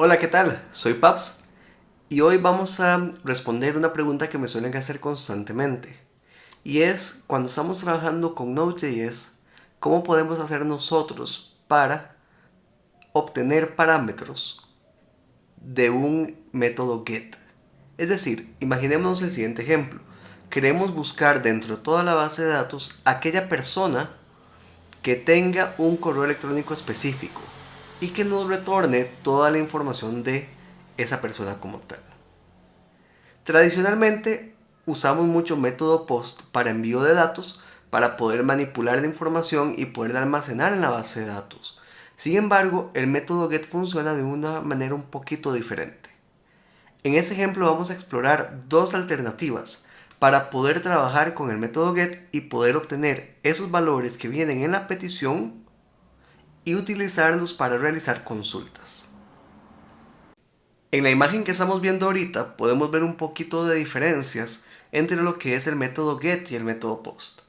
Hola, ¿qué tal? Soy Paps y hoy vamos a responder una pregunta que me suelen hacer constantemente. Y es, cuando estamos trabajando con Node.js, ¿cómo podemos hacer nosotros para obtener parámetros de un método get? Es decir, imaginémonos el siguiente ejemplo. Queremos buscar dentro de toda la base de datos aquella persona que tenga un correo electrónico específico y que nos retorne toda la información de esa persona como tal. Tradicionalmente usamos mucho método POST para envío de datos para poder manipular la información y poderla almacenar en la base de datos. Sin embargo, el método GET funciona de una manera un poquito diferente. En este ejemplo vamos a explorar dos alternativas para poder trabajar con el método GET y poder obtener esos valores que vienen en la petición y utilizarlos para realizar consultas. En la imagen que estamos viendo ahorita podemos ver un poquito de diferencias entre lo que es el método GET y el método POST.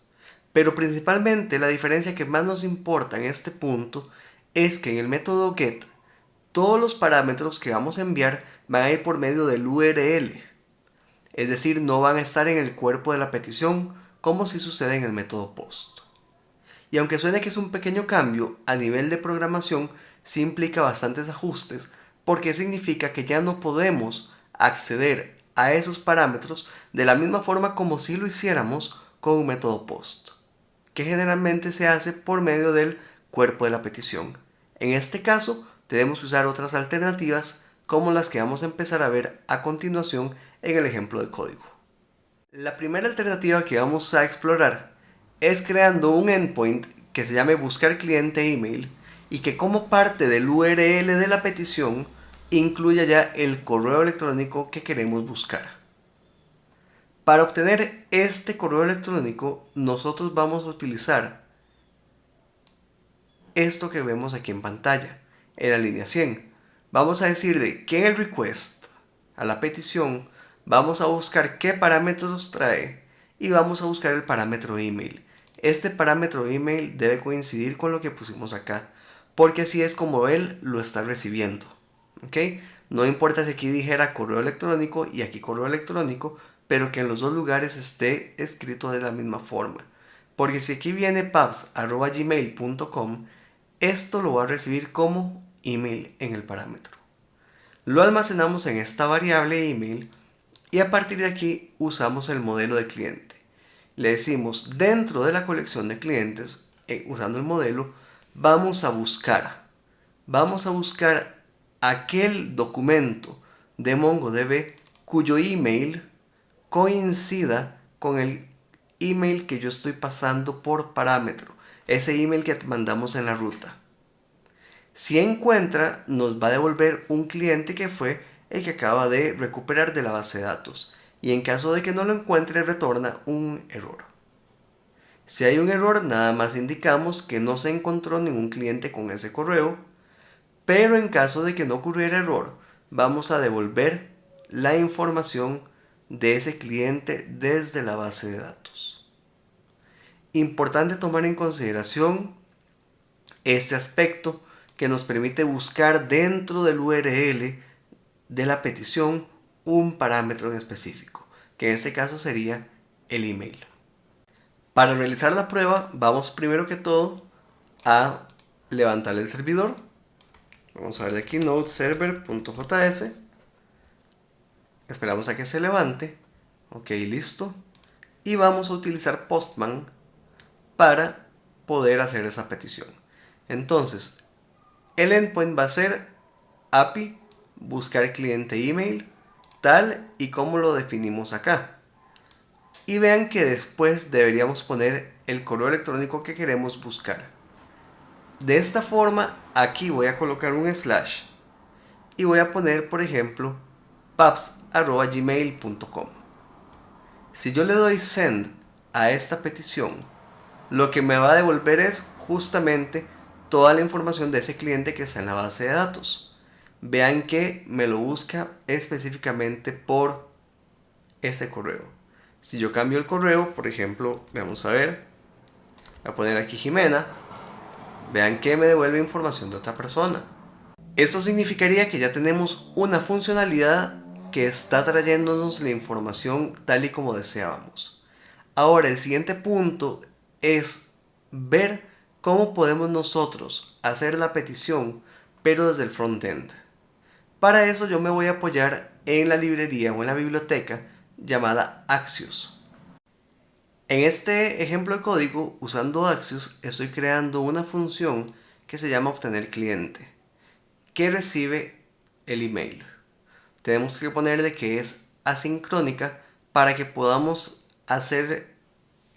Pero principalmente la diferencia que más nos importa en este punto es que en el método GET todos los parámetros que vamos a enviar van a ir por medio del URL. Es decir, no van a estar en el cuerpo de la petición como si sucede en el método POST. Y aunque suene que es un pequeño cambio, a nivel de programación sí implica bastantes ajustes porque significa que ya no podemos acceder a esos parámetros de la misma forma como si lo hiciéramos con un método POST, que generalmente se hace por medio del cuerpo de la petición. En este caso, tenemos que usar otras alternativas como las que vamos a empezar a ver a continuación en el ejemplo de código. La primera alternativa que vamos a explorar es creando un endpoint que se llame buscar cliente email y que como parte del URL de la petición incluya ya el correo electrónico que queremos buscar. Para obtener este correo electrónico nosotros vamos a utilizar esto que vemos aquí en pantalla, en la línea 100. Vamos a decirle que en el request a la petición vamos a buscar qué parámetros trae y vamos a buscar el parámetro email. Este parámetro email debe coincidir con lo que pusimos acá, porque así es como él lo está recibiendo. ¿Ok? No importa si aquí dijera correo electrónico y aquí correo electrónico, pero que en los dos lugares esté escrito de la misma forma. Porque si aquí viene paps@gmail.com, esto lo va a recibir como email en el parámetro. Lo almacenamos en esta variable email y a partir de aquí usamos el modelo de cliente. Le decimos dentro de la colección de clientes, usando el modelo, vamos a buscar aquel documento de MongoDB cuyo email coincida con el email que yo estoy pasando por parámetro, ese email que mandamos en la ruta. Si encuentra, nos va a devolver un cliente que fue el que acaba de recuperar de la base de datos. Y en caso de que no lo encuentre, retorna un error. Si hay un error, nada más indicamos que no se encontró ningún cliente con ese correo. Pero en caso de que no ocurriera error, vamos a devolver la información de ese cliente desde la base de datos. Importante tomar en consideración este aspecto que nos permite buscar dentro del URL de la petición un parámetro en específico, que en este caso sería el email. Para realizar la prueba vamos primero que todo a levantar el servidor. Vamos a ver de aquí node server.js. Esperamos a que se levante. Ok, listo. Y vamos a utilizar Postman para poder hacer esa petición. Entonces, el endpoint va a ser API buscar cliente email tal y como lo definimos acá. Y vean que después deberíamos poner el correo electrónico que queremos buscar. De esta forma, aquí voy a colocar un slash y voy a poner, por ejemplo, paps@gmail.com. Si yo le doy send a esta petición, lo que me va a devolver es justamente toda la información de ese cliente que está en la base de datos. Vean que me lo busca específicamente por ese correo. Si yo cambio el correo, por ejemplo, vamos a ver, voy a poner aquí Jimena, vean que me devuelve información de otra persona. Esto significaría que ya tenemos una funcionalidad que está trayéndonos la información tal y como deseábamos. Ahora, el siguiente punto es ver cómo podemos nosotros hacer la petición, pero desde el frontend. Para eso yo me voy a apoyar en la librería o en la biblioteca llamada Axios. En este ejemplo de código, usando Axios, estoy creando una función que se llama obtener cliente, que recibe el email. Tenemos que ponerle que es asincrónica para que podamos hacer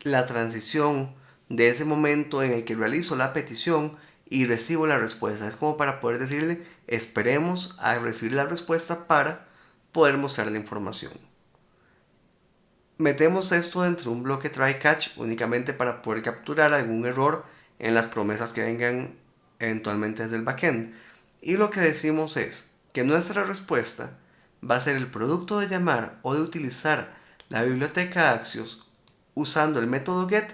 la transición de ese momento en el que realizo la petición y recibo la respuesta. Es como para poder decirle, esperemos a recibir la respuesta para poder mostrar la información. Metemos esto dentro de un bloque try catch únicamente para poder capturar algún error en las promesas que vengan eventualmente desde el backend. Y lo que decimos es que nuestra respuesta va a ser el producto de llamar o de utilizar la biblioteca Axios usando el método get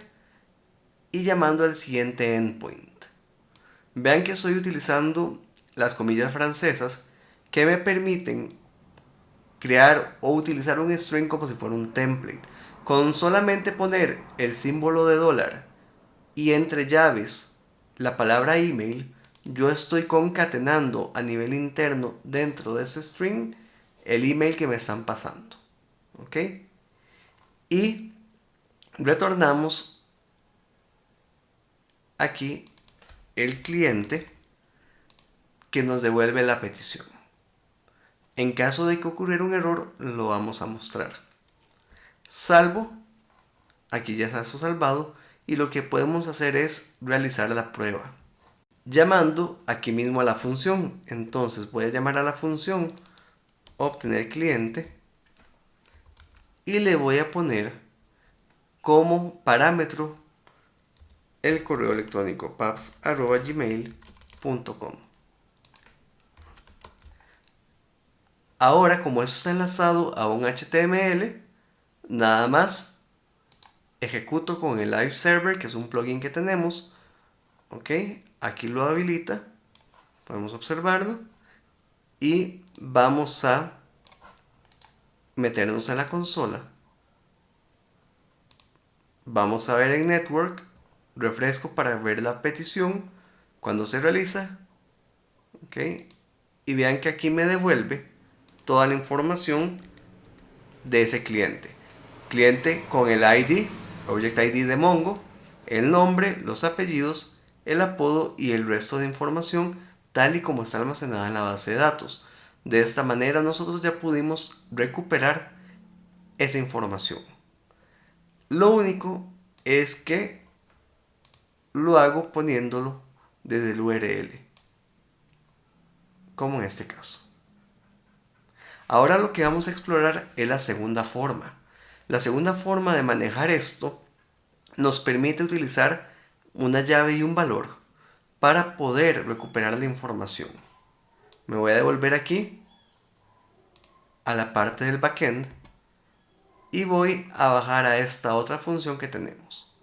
y llamando al siguiente endpoint. Vean que estoy utilizando las comillas francesas que me permiten crear o utilizar un string como si fuera un template. Con solamente poner el símbolo de dólar y entre llaves la palabra email, yo estoy concatenando a nivel interno dentro de ese string el email que me están pasando. ¿Ok? Y retornamos aquí el cliente que nos devuelve la petición. En caso de que ocurriera un error, lo vamos a mostrar. Salvo, aquí ya está eso salvado, y lo que podemos hacer es realizar la prueba. Llamando aquí mismo a la función. Entonces voy a llamar a la función obtener cliente y le voy a poner como parámetro el correo electrónico paps@gmail.com. Ahora, como eso está enlazado a un HTML, nada más ejecuto con el live server, que es un plugin que tenemos. Ok, aquí lo habilita, podemos observarlo y vamos a meternos en la consola. Vamos a ver en network, refresco para ver la petición cuando se realiza. Ok, y vean que aquí me devuelve toda la información de ese cliente. Cliente con el ID, Object ID de Mongo, el nombre, los apellidos, el apodo y el resto de información tal y como está almacenada en la base de datos. De esta manera nosotros ya pudimos recuperar esa información. Lo único es que lo hago poniéndolo desde el URL, como en este caso. Ahora lo que vamos a explorar es la segunda forma. La segunda forma de manejar esto nos permite utilizar una llave y un valor para poder recuperar la información. Me voy a devolver aquí a la parte del backend y voy a bajar a esta otra función que tenemos.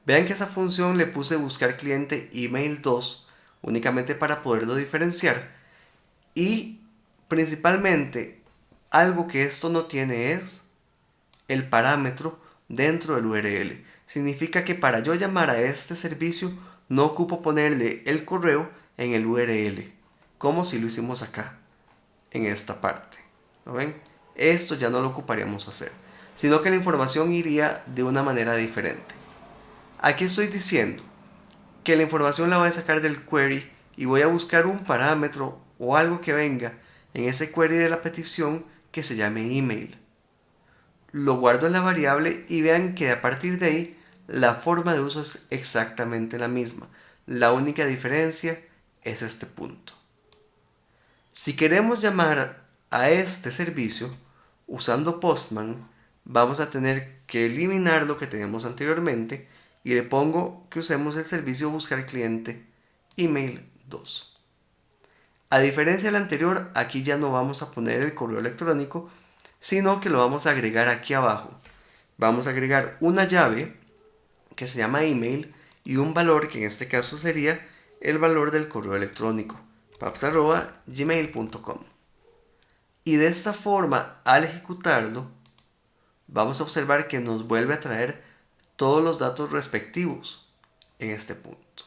Vean que esa función le puse buscar cliente email 2 únicamente para poderlo diferenciar, y principalmente algo que esto no tiene es el parámetro dentro del URL. Significa que para yo llamar a este servicio no ocupo ponerle el correo en el URL, como si lo hicimos acá, en esta parte. ¿Lo ven? Esto ya no lo ocuparíamos hacer, sino que la información iría de una manera diferente. Aquí estoy diciendo que la información la voy a sacar del query y voy a buscar un parámetro o algo que venga en ese query de la petición que se llame email. Lo guardo en la variable y vean que a partir de ahí la forma de uso es exactamente la misma. La única diferencia es este punto. Si queremos llamar a este servicio usando Postman, vamos a tener que eliminar lo que teníamos anteriormente y le pongo que usemos el servicio buscar cliente email 2. A diferencia del anterior, aquí ya no vamos a poner el correo electrónico, sino que lo vamos a agregar aquí abajo. Vamos a agregar una llave que se llama email y un valor que en este caso sería el valor del correo electrónico, paps@gmail.com. Y de esta forma, al ejecutarlo, vamos a observar que nos vuelve a traer todos los datos respectivos en este punto.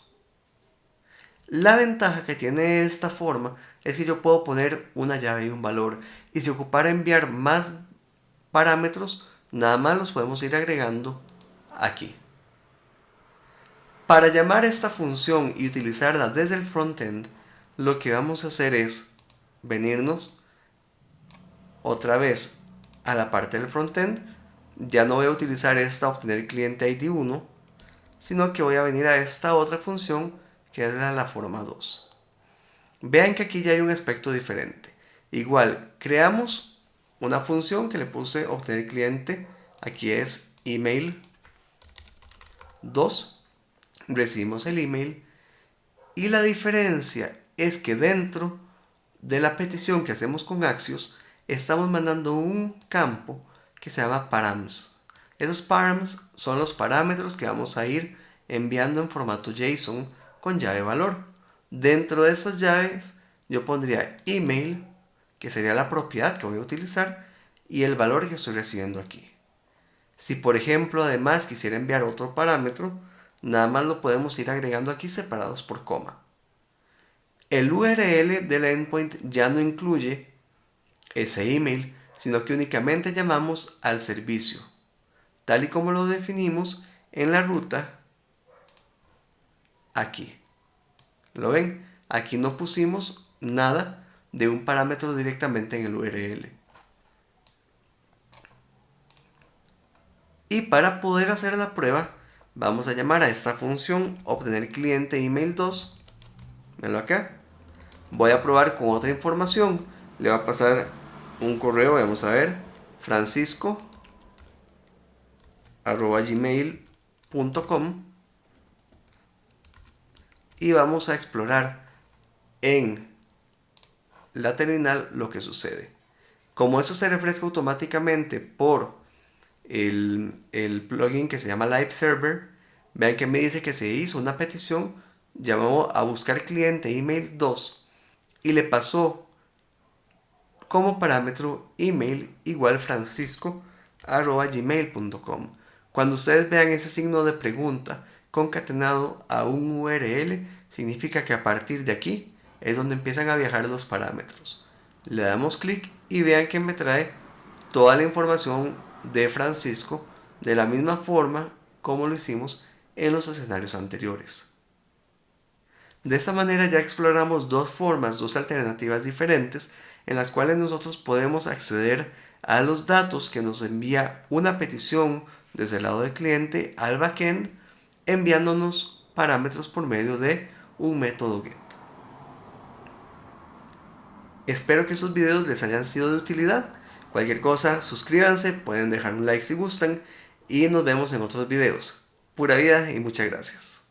La ventaja que tiene esta forma es que yo puedo poner una llave y un valor, y si ocupara enviar más parámetros, nada más los podemos ir agregando aquí. Para llamar esta función y utilizarla desde el frontend, lo que vamos a hacer es venirnos otra vez a la parte del frontend. Ya no voy a utilizar esta obtener cliente ID 1, sino que voy a venir a esta otra función que es la forma 2. Vean que aquí ya hay un aspecto diferente. Igual, creamos una función que le puse obtener cliente, aquí es email 2, recibimos el email, y la diferencia es que dentro de la petición que hacemos con Axios estamos mandando un campo que se llama params. Esos params son los parámetros que vamos a ir enviando en formato JSON con llave valor. Dentro de esas llaves yo pondría email, que sería la propiedad que voy a utilizar, y el valor que estoy recibiendo aquí. Si por ejemplo además quisiera enviar otro parámetro, nada más lo podemos ir agregando aquí separados por coma. El URL del endpoint ya no incluye ese email, sino que únicamente llamamos al servicio, tal y como lo definimos en la ruta aquí. ¿Lo ven? Aquí no pusimos nada de un parámetro directamente en el URL. Y para poder hacer la prueba, vamos a llamar a esta función obtener cliente email 2. Venlo acá. Voy a probar con otra información. Le va a pasar un correo, vamos a ver, francisco@gmail.com, y vamos a explorar en la terminal lo que sucede. Como eso se refresca automáticamente por el plugin que se llama Live Server, vean que me dice que se hizo una petición, llamó a buscar cliente email 2 y le pasó como parámetro email igual francisco@gmail.com. Cuando ustedes vean ese signo de pregunta concatenado a un URL, significa que a partir de aquí es donde empiezan a viajar los parámetros. Le damos clic y vean que me trae toda la información de Francisco de la misma forma como lo hicimos en los escenarios anteriores. De esta manera ya exploramos dos formas, dos alternativas diferentes en las cuales nosotros podemos acceder a los datos que nos envía una petición desde el lado del cliente al backend, enviándonos parámetros por medio de un método GET. Espero que estos videos les hayan sido de utilidad. Cualquier cosa, suscríbanse, pueden dejar un like si gustan y nos vemos en otros videos. Pura vida y muchas gracias.